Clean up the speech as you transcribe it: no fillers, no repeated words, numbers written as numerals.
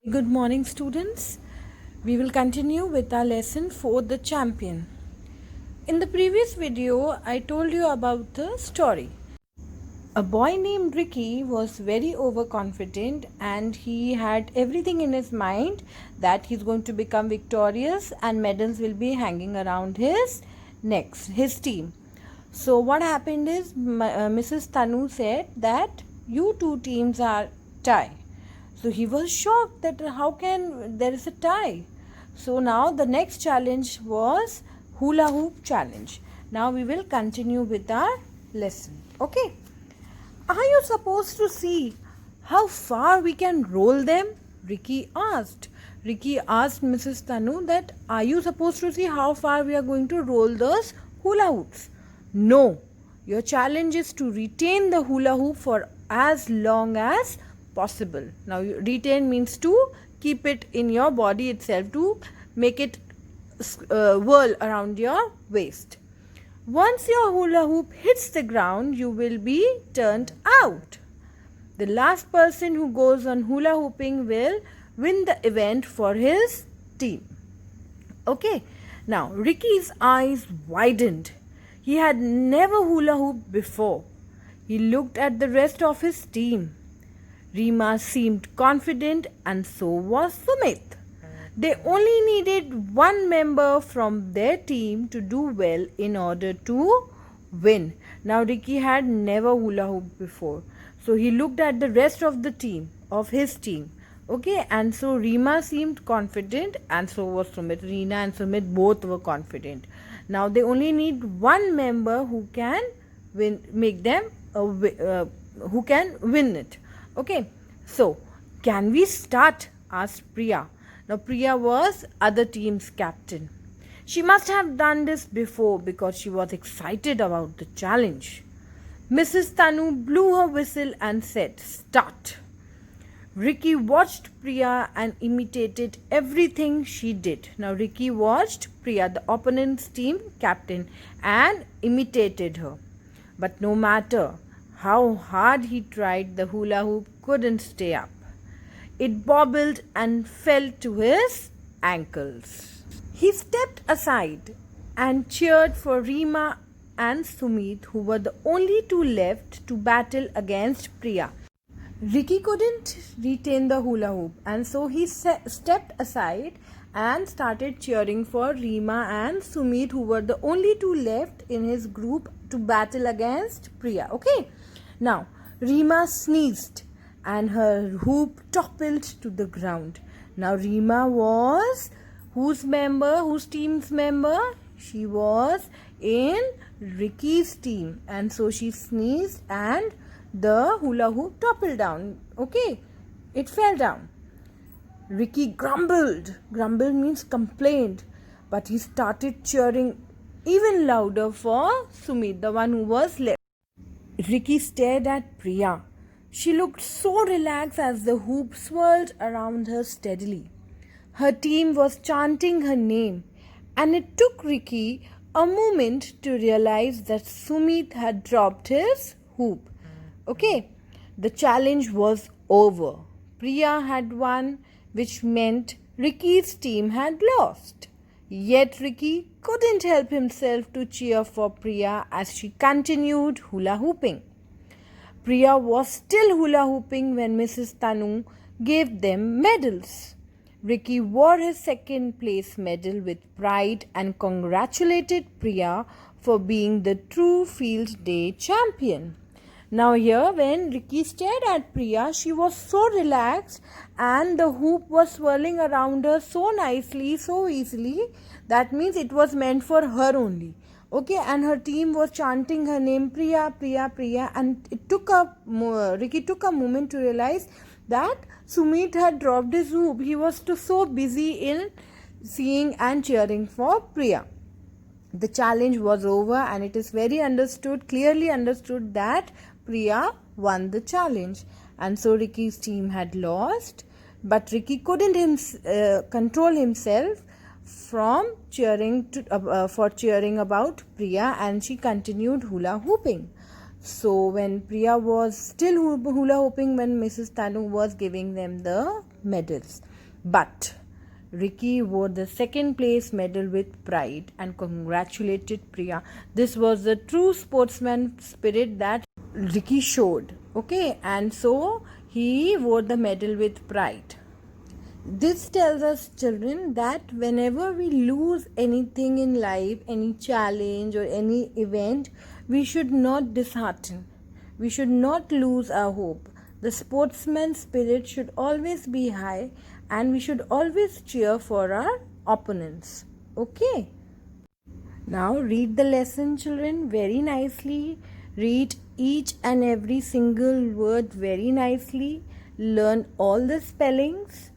Good morning, students. We will continue with our lesson for the champion. In the previous video, I told you about the story. A boy named Ricky was very overconfident and he had everything in his mind that he's going to become victorious and medals will be hanging around his neck, his team. So, what happened is Mrs. Tanu said that you two teams are tie. So he was shocked that how can there is a tie. So now the next challenge was hula hoop challenge. Now we will continue with our lesson. Okay. Are you supposed to see how far we can roll them? Ricky asked. Ricky asked Mrs. Tanu that are you supposed to see how far we are going to roll those hula hoops? No. Your challenge is to retain the hula hoop for as long as possible. Now retain means to keep it in your body itself, to make it whirl around your waist. Once your hula hoop hits the ground, you will be turned out. The last person who goes on hula hooping will win the event for his team. Okay, now Ricky's eyes widened. He had never hula hooped before. He looked at the rest of his team. Reema seemed confident and so was Sumit. They only needed one member from their team to do well in order to win. Now Ricky had never hula hooped before. So he looked at the rest of the team, of his team. Okay, and so Reema seemed confident and so was Sumit. Reena and Sumit both were confident. Now they only need one member who can win, who can win it. Okay, so can we start? Asked Priya. Now Priya was other team's captain. She must have done this before because she was excited about the challenge. Mrs. Tanu blew her whistle and said, "Start." Ricky watched Priya and imitated everything she did. Now Ricky watched Priya, the opponent's team captain, and imitated her. But no matter how hard he tried, the hula hoop couldn't stay up. It bobbled and fell to his ankles. He stepped aside and cheered for Reema and Sumit, who were the only two left to battle against Priya. Ricky couldn't retain the hula hoop, and so he stepped aside and started cheering for Reema and Sumit, who were the only two left in his group to battle against Priya. Okay. Now, Reema sneezed and her hoop toppled to the ground. Now, Reema was whose team's member? She was in Ricky's team, and so she sneezed and the hula hoop toppled down. Okay, it fell down. Ricky grumbled. Grumbled means complained, but he started cheering even louder for Sumit, the one who was left. Ricky stared at Priya. She looked so relaxed as the hoop swirled around her steadily. Her team was chanting her name, and it took Ricky a moment to realize that Sumit had dropped his hoop. Okay, the challenge was over. Priya had won, which meant Ricky's team had lost. Yet Ricky couldn't help himself to cheer for Priya as she continued hula hooping. Priya was still hula hooping when Mrs. Tanu gave them medals. Ricky wore his second place medal with pride and congratulated Priya for being the true field day champion. Now here, when Ricky stared at Priya, she was so relaxed and the hoop was swirling around her so nicely, so easily. That means it was meant for her only. Okay, and her team was chanting her name, Priya, Priya, Priya, and Ricky took a moment to realize that Sumit had dropped his hoop. He was so busy in seeing and cheering for Priya. The challenge was over, and it is very clearly understood that Priya won the challenge, and so Ricky's team had lost. But Ricky couldn't control himself from cheering about Priya, and she continued hula hooping. So when Priya was still hula hooping when Mrs. Tanu was giving them the medals. But Ricky wore the second place medal with pride and congratulated Priya. This was the true sportsman spirit that Ricky showed. Okay, and so he wore the medal with pride. This tells us, children, that whenever we lose anything in life, any challenge or any event, we should not dishearten. We should not lose our hope. The sportsman spirit should always be high and we should always cheer for our opponents. Okay? Now read the lesson, children, very nicely. Read each and every single word very nicely. Learn all the spellings.